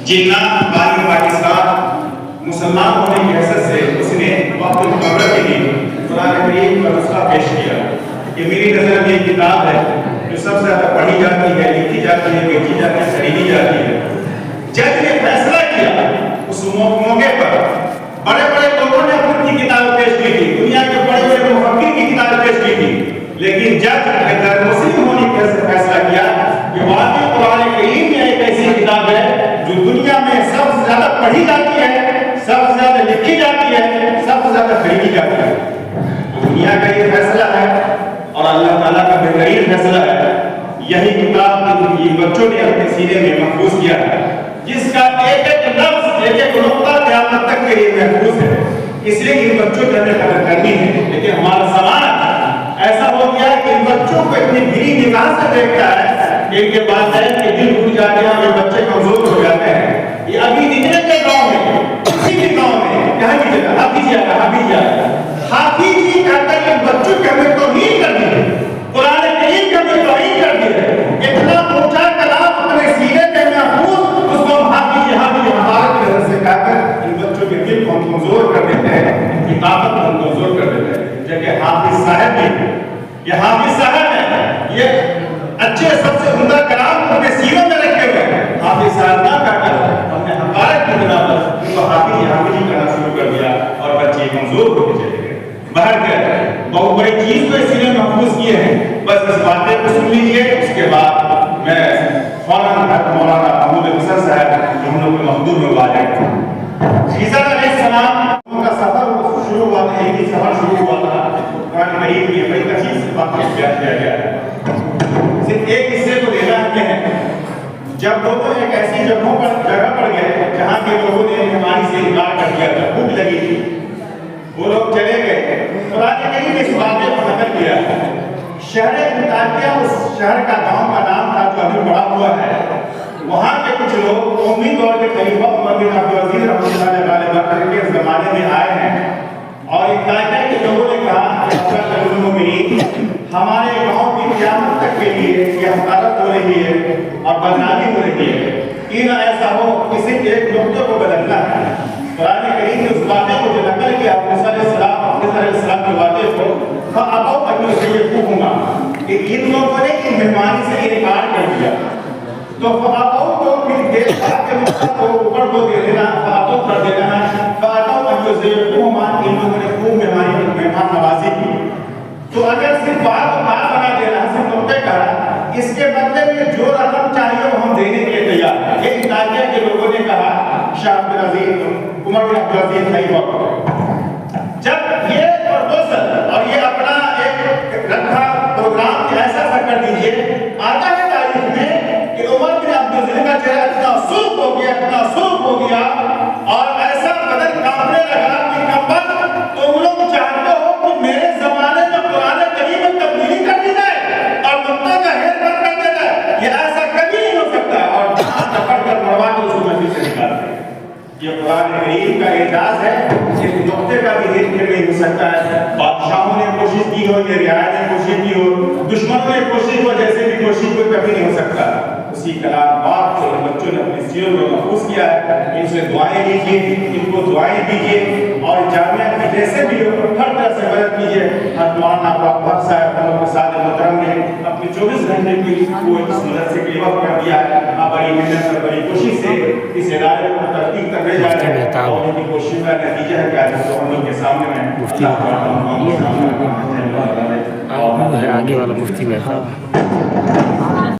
जिन्ना बानी पाकिस्तान मुसलमान होने की हैसियत से उसने वक्त मुकर्रर के लिए कुरान करीम का नुस्खा पेश किया कि मेरी नज़र में एक किताब है जो सबसे ज़्यादा पढ़ी जाती है, लिखी जाती है, बेची जाती है, खरीदी जाती है। जज ने फैसला किया उस मौके पर बड़े बड़े लोगों ने अपनी किताब पेश की थी, दुनिया के बड़े बड़े मुफक्किर की किताब पेश की थी, लेकिन जज ने मुस्लिम होने से फैसला किया कि वाकई कुरान करीम में एक ऐसी किताब है जो दुनिया में सबसे ज्यादा पढ़ी जाती है, सबसे ज्यादा लिखी जाती है, सबसे ज्यादा खरीदी जाती है। तो दुनिया का ये फैसला है और अल्लाह ताला का बेहतरीन फैसला है। यही किताब ये बच्चों ने अपने सीने में महफूज किया है, जिसका एक एक लफ्ज, एक एक नुक्ता क़यामत तक के लिए महफूज है। इसलिए इन बच्चों की हमें कदर करनी है। लेकिन हमारा समाज ऐसा हो गया कि इन बच्चों को इतनी बुरी निगाह से देखता है कि इनके वालिदैन के दिल टूट जाते हैं और ये बच्चे कमजोर हो जाते हैं। ये अभी निकले के गाँव में, किसी भी गाँव में कहीं भी जगह हाफिज जी कहकर इन बच्चों की हमें तौहीन कर दी है, कुरान करीम की हमें तौहीन कर दी है। इतना ऊंचा कलाम अपने सीने पे महफूज, उसको हाफिज हमारे की नजर से कहकर इन बच्चों के दिल को हम कमजोर कर देते हैं, इनकी ताकत को हम कमजोर कर देते हैं। जबकि हाफिज साहब भी, ये हाफिज साहब है, ये अच्छे सबसे उम्दा कलाम अपने सीनों में रखे हुए हैं। हाफिज साहब ना कहकर हमने हकारत की बिना पर उनको हाफिज कहना शुरू कर दिया और बच्चे कमजोर होते चले गए। बहरकैफ बहुत बड़ी चीज तो सीने में महफूज किए हैं। बस इस बातें को सुन लीजिए, उसके बाद मैं फौरन मौलाना महमूद हुसैन साहब जो हम लोग के महदूर में वाले खिज़र अलैहिस्सलाम का सफर शुरू हुआ था, एक ही सफर शुरू हुआ था। कुरान करीम में बड़ी तफसील से बात बयान किया गया है। सिर्फ एक हिस्से को लेना है। जब लोग एक ऐसी जगह पर गए जहाँ के लोगों ने मेहमानी से इनकार कर दिया था, भूख लगी थी, वो लोग चले गए। कुरान करीम ने इस वाक़े को नकल किया। शहर अंताकिया उस शहर का गांव का नाम था जो अभी पड़ा हुआ है। वहाँ के कुछ लोग कौमी दौर के खलीफा उमर बिन अब्दुल अज़ीज़ रहमतुल्लाह अलैहि के ज़माने में आए हैं और अंताकिया के लोगों ने कहा कि अमीरुल मोमिनीन, हमारे गांव की क़यामत तक के लिए ये हकारत हो रही है और बदनामी हो रही है, कि न ऐसा हो किसी एक नुक्ते को बदलना है। कुरान करीम ने उस बातें को जो नकल किया मूसा अलैहिस्सलाम के वाक़े को फ़अबौ अन युज़य्यिबूहुमा, कि इन लोगों ने इन मेहमानी से इनकार कर दिया। तो फ़अबौ को फिर देश के मतलब को ऊपर को दे देना, फ़अबौ कर देना है, फ़अबौ अन युज़य्यिबूहुमा, इन लोगों ने खूब मेहमान नवाजी की। तो अगर सिर्फ बात बना देना, सिर्फ नुक्ते का, इसके बदले में जो रकम चाहिए वो हम देने के लिए तैयार हैं। ये अंताकिया के लोगों ने कहा शाह अब्दुल अज़ीज़ उमर बिन अब्दुल अज़ीज़ खलीफा को। जब ये प्रपोजल और ये अपना एक रखा प्रोग्राम ऐसा कर दीजिए, आता है तारीख में कि उमर बिन अब्दुल अज़ीज़ का चेहरा इतना सुर्ख हो गया, इतना सुर्ख हो गया और ऐसा बदन कांपने लगा कि कब्बत तुम लोग चाहते हो कि मेरे जमाने में कुरान करीम में तब्दीली कर दी जाए और नुक्ते का हेर बंद कर दिया जाए, ये ऐसा कभी नहीं हो सकता। और पकड़ कर मरवा के उसको मस्जिद से निकाल दिया। ये कुरान करीम का एजाज है, इस नुक्ते का भी हेर फेर नहीं हो सकता है। बादशाहों ने कोशिश की हो, ये रियायत ने कोशिश की हो, दुश्मनों ने कोशिश हो, जैसे भी कोशिश कोई कभी नहीं हो सकता। उसी कलाम बात को बच्चों ने अपने सीनों में महफूज किया है। इनसे दुआएं लीजिए, इनको दुआएं दीजिए और जामिया की जैसे भी हो हर तरह से मदद कीजिए। मौलाना अब्बास साहब साद मोहतरम ने अपने 24 घंटे की को इस मदद से गिव अप कर दिया है। बड़ी मेहनत और बड़ी कोशिश से इस इदारे को तरक्की करने जा रहे हैं और उनकी कोशिश का नतीजा है कि हम लोग के सामने में आगे वाला मुफ्ती में